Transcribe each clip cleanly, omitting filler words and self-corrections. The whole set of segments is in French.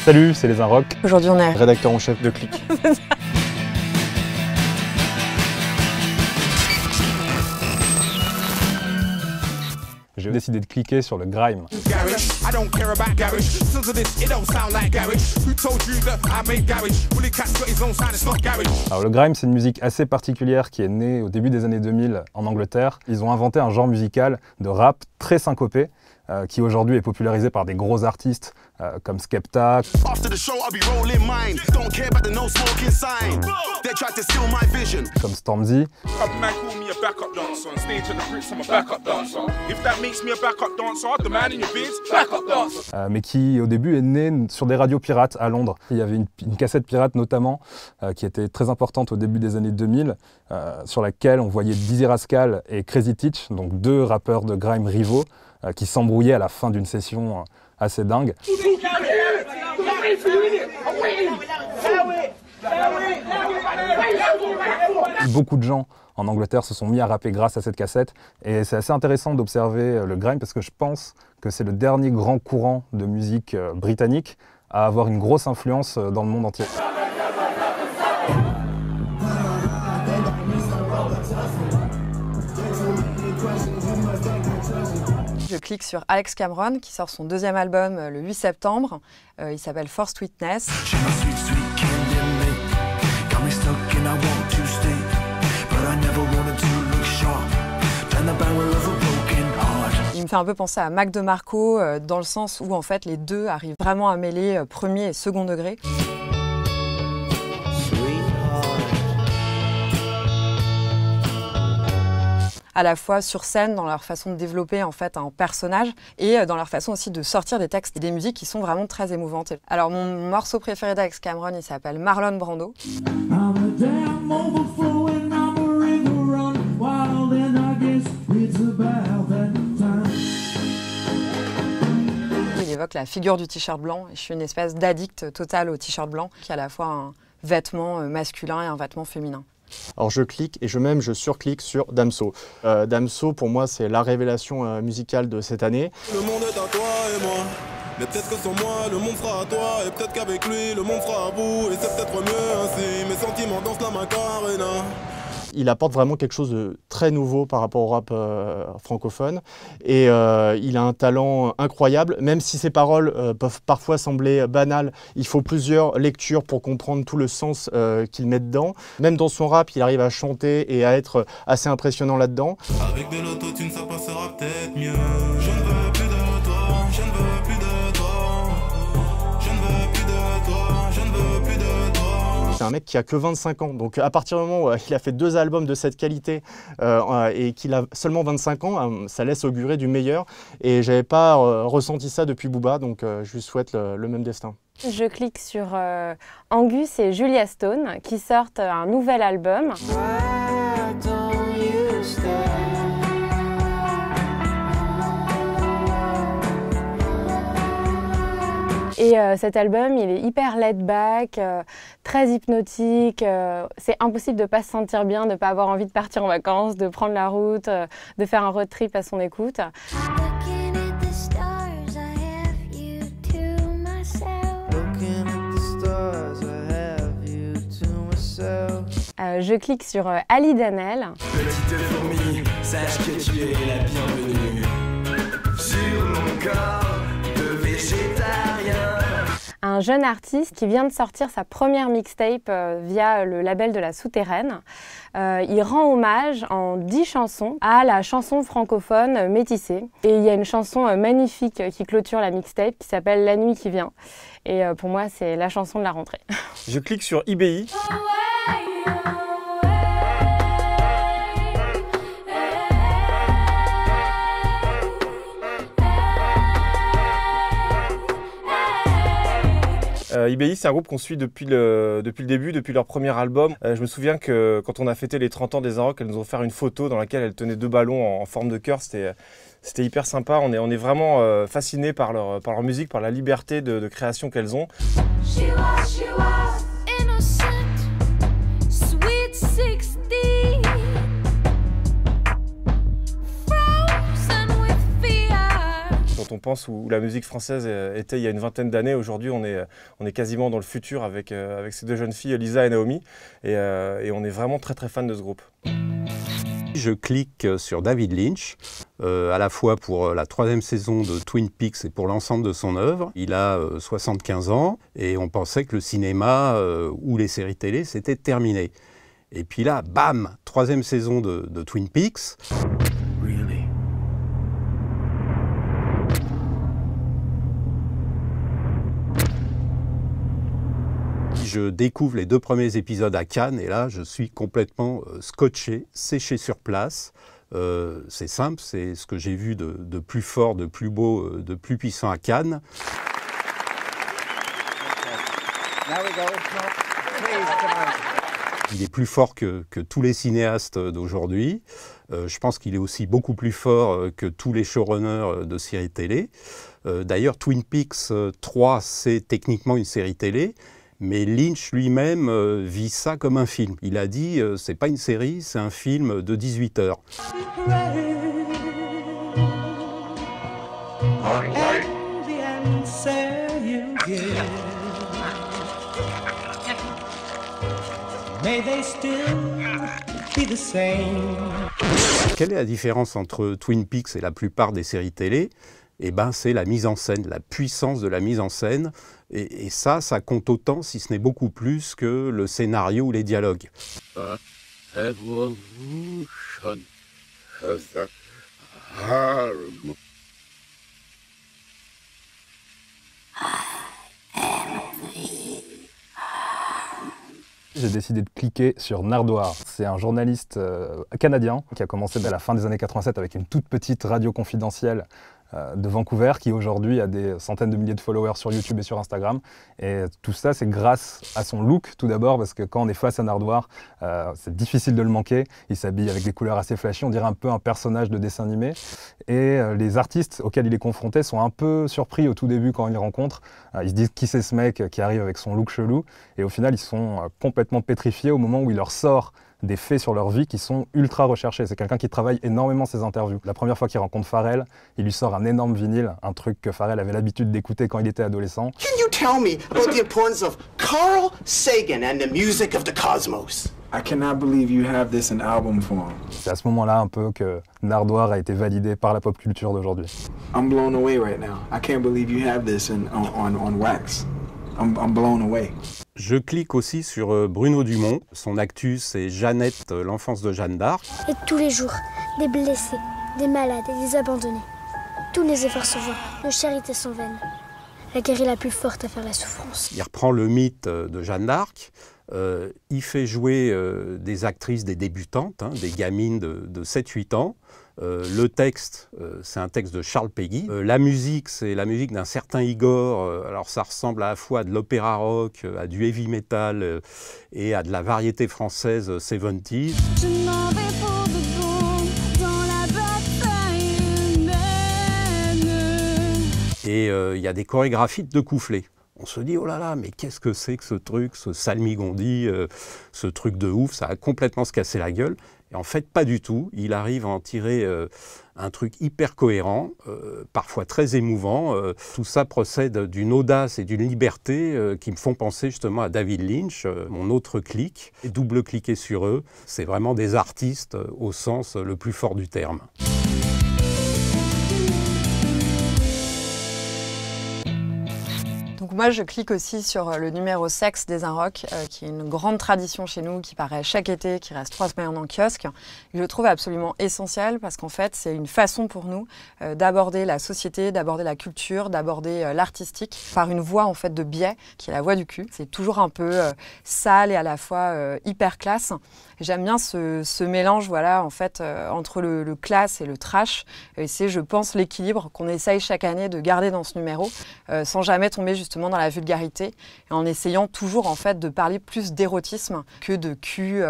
Salut, c'est les Inrocks. Aujourd'hui, on est Rédacteur en chef de Click. J'ai décidé de cliquer sur le grime. Alors le grime, c'est une musique assez particulière qui est née au début des années 2000 en Angleterre. Ils ont inventé un genre musical de rap très syncopé qui aujourd'hui est popularisé par des gros artistes comme Skepta, comme Stormzy, mais qui au début est né sur des radios pirates à Londres. Il y avait une cassette pirate notamment qui était très importante au début des années 2000 sur laquelle on voyait Dizzy Rascal et Crazy Titch, donc deux rappeurs de grime rivaux qui s'embrouillaient à la fin d'une session assez dingue. Beaucoup de gens en Angleterre se sont mis à rapper grâce à cette cassette et c'est assez intéressant d'observer le grime parce que je pense que c'est le dernier grand courant de musique britannique à avoir une grosse influence dans le monde entier. Je clique sur Alex Cameron qui sort son deuxième album le 8 septembre. Il s'appelle First Witness. Il me fait un peu penser à Mac DeMarco dans le sens où en fait les deux arrivent vraiment à mêler premier et second degré. À la fois sur scène, dans leur façon de développer en fait un personnage et dans leur façon aussi de sortir des textes et des musiques qui sont vraiment très émouvantes. Alors mon morceau préféré d'Alex Cameron, il s'appelle Marlon Brando. Il évoque la figure du t-shirt blanc et je suis une espèce d'addict total au t-shirt blanc qui est à la fois un vêtement masculin et un vêtement féminin. Alors je clique et je surclique sur Damso. Damso pour moi c'est la révélation musicale de cette année. Le monde est à toi et moi, mais peut-être que sans moi le monde sera à toi et peut-être qu'avec lui le monde sera à bout et c'est peut-être mieux ainsi, mes sentiments dansent la Macarena. Il apporte vraiment quelque chose de très nouveau par rapport au rap francophone et il a un talent incroyable, même si ses paroles peuvent parfois sembler banales, il faut plusieurs lectures pour comprendre tout le sens qu'il met dedans. Même dans son rap, il arrive à chanter et à être assez impressionnant là-dedans. Avec de l'autotune, ça passera peut-être mieux. Je ne veux plus de toi, je ne veux plus de toi, je ne veux plus de toi, je ne veux plus de toi. C'est un mec qui a que 25 ans, donc à partir du moment où il a fait 2 albums de cette qualité et qu'il a seulement 25 ans, ça laisse augurer du meilleur. Et j'avais pas ressenti ça depuis Booba, donc je lui souhaite le même destin. Je clique sur Angus et Julia Stone qui sortent un nouvel album. Et cet album, il est hyper laid back, très hypnotique. C'est impossible de ne pas se sentir bien, de ne pas avoir envie de partir en vacances, de prendre la route, de faire un road trip à son écoute. Je clique sur Ali Danel. Petite fourmi, sache que tu es la bienvenue sur mon corps de végétarien. Un jeune artiste qui vient de sortir sa première mixtape via le label de La Souterraine. Il rend hommage en 10 chansons à la chanson francophone métissée. Et il y a une chanson magnifique qui clôture la mixtape qui s'appelle La nuit qui vient. Et pour moi, c'est la chanson de la rentrée. Je clique sur IBI. IBI, c'est un groupe qu'on suit depuis le début, depuis leur premier album. Je me souviens que quand on a fêté les 30 ans des Inrocks, elles nous ont offert une photo dans laquelle elles tenaient 2 ballons en forme de cœur. C'était hyper sympa. On est vraiment fascinés par leur musique, par la liberté de création qu'elles ont. quand on pense où la musique française était il y a une vingtaine d'années. Aujourd'hui, on est quasiment dans le futur avec ces deux jeunes filles, Lisa et Naomi, et on est vraiment très fans de ce groupe. Je clique sur David Lynch, à la fois pour la 3e saison de Twin Peaks et pour l'ensemble de son œuvre. Il a 75 ans et on pensait que le cinéma ou les séries télé, c'était terminé. Et puis là, bam, 3e saison de Twin Peaks. Really? Je découvre les 2 premiers épisodes à Cannes et là, je suis complètement scotché, séché sur place. C'est simple, c'est ce que j'ai vu de plus fort, de plus beau, de plus puissant à Cannes. Il est plus fort que tous les cinéastes d'aujourd'hui. Je pense qu'il est aussi beaucoup plus fort que tous les showrunners de séries télé. D'ailleurs, Twin Peaks 3, c'est techniquement une série télé. Mais Lynch lui-même vit ça comme un film. Il a dit c'est pas une série, c'est un film de 18 heures. Quelle est la différence entre Twin Peaks et la plupart des séries télé? Eh ben, c'est la mise en scène, la puissance de la mise en scène. Et ça compte autant, si ce n'est beaucoup plus, que le scénario ou les dialogues. J'ai décidé de cliquer sur Nardoire. C'est un journaliste canadien qui a commencé à la fin des années 87 avec une toute petite radio confidentielle de Vancouver, qui aujourd'hui a des centaines de milliers de followers sur YouTube et sur Instagram. Et tout ça, c'est grâce à son look, tout d'abord, parce que quand on est face à Nardoire, c'est difficile de le manquer. Il s'habille avec des couleurs assez flashy, on dirait un peu un personnage de dessin animé. Et les artistes auxquels il est confronté sont un peu surpris au tout début quand ils le rencontrent. Ils se disent qui c'est ce mec qui arrive avec son look chelou. Et au final, ils sont complètement pétrifiés au moment où il leur sort des faits sur leur vie qui sont ultra recherchés. C'est quelqu'un qui travaille énormément ses interviews. La première fois qu'il rencontre Pharrell, il lui sort un énorme vinyle, un truc que Pharrell avait l'habitude d'écouter quand il était adolescent. Can you tell me about the importance of Carl Sagan and the music of the cosmos? I cannot believe you have this in album form. C'est à ce moment-là un peu que Nardoire a été validé par la pop culture d'aujourd'hui. I'm blown away right now. I can't believe you have this on wax. I'm blown away. Je clique aussi sur Bruno Dumont. Son actu, c'est Jeannette, l'enfance de Jeanne d'Arc. Et tous les jours, des blessés, des malades et des abandonnés. Tous les efforts sont vains, nos charités sont vaines. La guerre est la plus forte à faire la souffrance. Il reprend le mythe de Jeanne d'Arc. Il fait jouer des actrices, des débutantes, des gamines de 7-8 ans. Le texte, c'est un texte de Charles Péguy. La musique, c'est la musique d'un certain Igor. Alors ça ressemble à la fois à de l'opéra rock, à du heavy metal et à de la variété française 70s. Je m'en vais pour de bon dans la bataille humaine. Et il y a des chorégraphies de couplets. On se dit, oh là là, mais qu'est-ce que c'est que ce truc, ce salmigondi, ce truc de ouf, ça a complètement se casser la gueule. Et en fait, pas du tout. Il arrive à en tirer un truc hyper cohérent, parfois très émouvant. Tout ça procède d'une audace et d'une liberté qui me font penser justement à David Lynch, mon autre clic. Et double-cliquer sur eux, c'est vraiment des artistes au sens le plus fort du terme. Donc moi, je clique aussi sur le numéro Sexe des Inrocks, qui est une grande tradition chez nous, qui paraît chaque été, qui reste 3 semaines en kiosque. Je le trouve absolument essentiel parce qu'en fait, c'est une façon pour nous d'aborder la société, d'aborder la culture, d'aborder l'artistique par une voix en fait de biais, qui est la voix du cul. C'est toujours un peu sale et à la fois hyper classe. J'aime bien ce mélange, voilà, en fait, entre le classe et le trash. Et c'est, je pense, l'équilibre qu'on essaye chaque année de garder dans ce numéro, sans jamais tomber justement dans la vulgarité, et en essayant toujours en fait de parler plus d'érotisme que de cul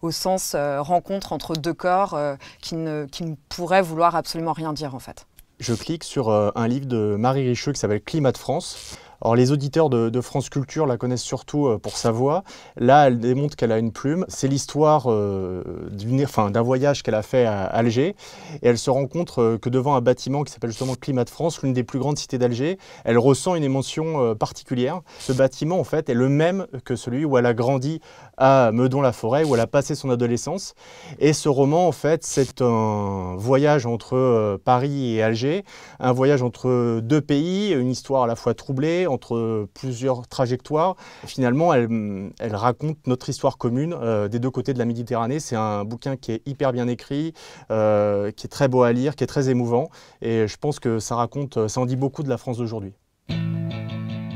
au sens rencontre entre deux corps qui ne pourrait vouloir absolument rien dire en fait. Je clique sur un livre de Marie Richeux qui s'appelle Climat de France. Alors les auditeurs de France Culture la connaissent surtout pour sa voix. Là, elle démontre qu'elle a une plume. C'est l'histoire d'un voyage qu'elle a fait à Alger. Et elle se rend compte que devant un bâtiment qui s'appelle justement Climat de France, l'une des plus grandes cités d'Alger, elle ressent une émotion particulière. Ce bâtiment, en fait, est le même que celui où elle a grandi à Meudon-la-Forêt, où elle a passé son adolescence. Et ce roman, en fait, c'est un voyage entre Paris et Alger, un voyage entre deux pays, une histoire à la fois troublée, entre plusieurs trajectoires. Finalement, elle raconte notre histoire commune des deux côtés de la Méditerranée. C'est un bouquin qui est hyper bien écrit, qui est très beau à lire, qui est très émouvant. Et je pense que ça en dit beaucoup de la France d'aujourd'hui.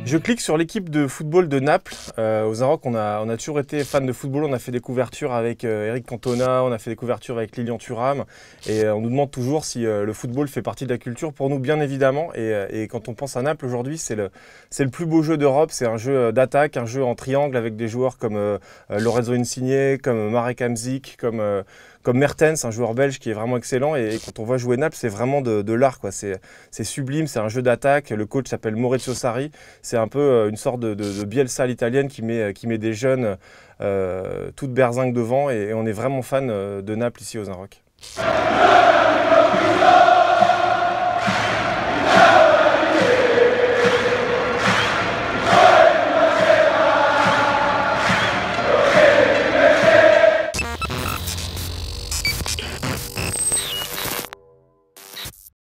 Je clique sur l'équipe de football de Naples. Aux Arocs, on a toujours été fans de football. On a fait des couvertures avec Eric Cantona, on a fait des couvertures avec Lilian Thuram. Et on nous demande toujours si le football fait partie de la culture. Pour nous, bien évidemment. Et quand on pense à Naples aujourd'hui, c'est le plus beau jeu d'Europe. C'est un jeu d'attaque, un jeu en triangle avec des joueurs comme Lorenzo Insigne, comme Marek Hamsik, comme Mertens, un joueur belge qui est vraiment excellent. Et quand on voit jouer Naples, c'est vraiment de l'art, quoi. C'est sublime, c'est un jeu d'attaque. Le coach s'appelle Maurizio Sarri. C'est un peu une sorte de Bielsa à l'italienne qui met des jeunes toutes berzingues devant. Et on est vraiment fan de Naples ici aux Arocs.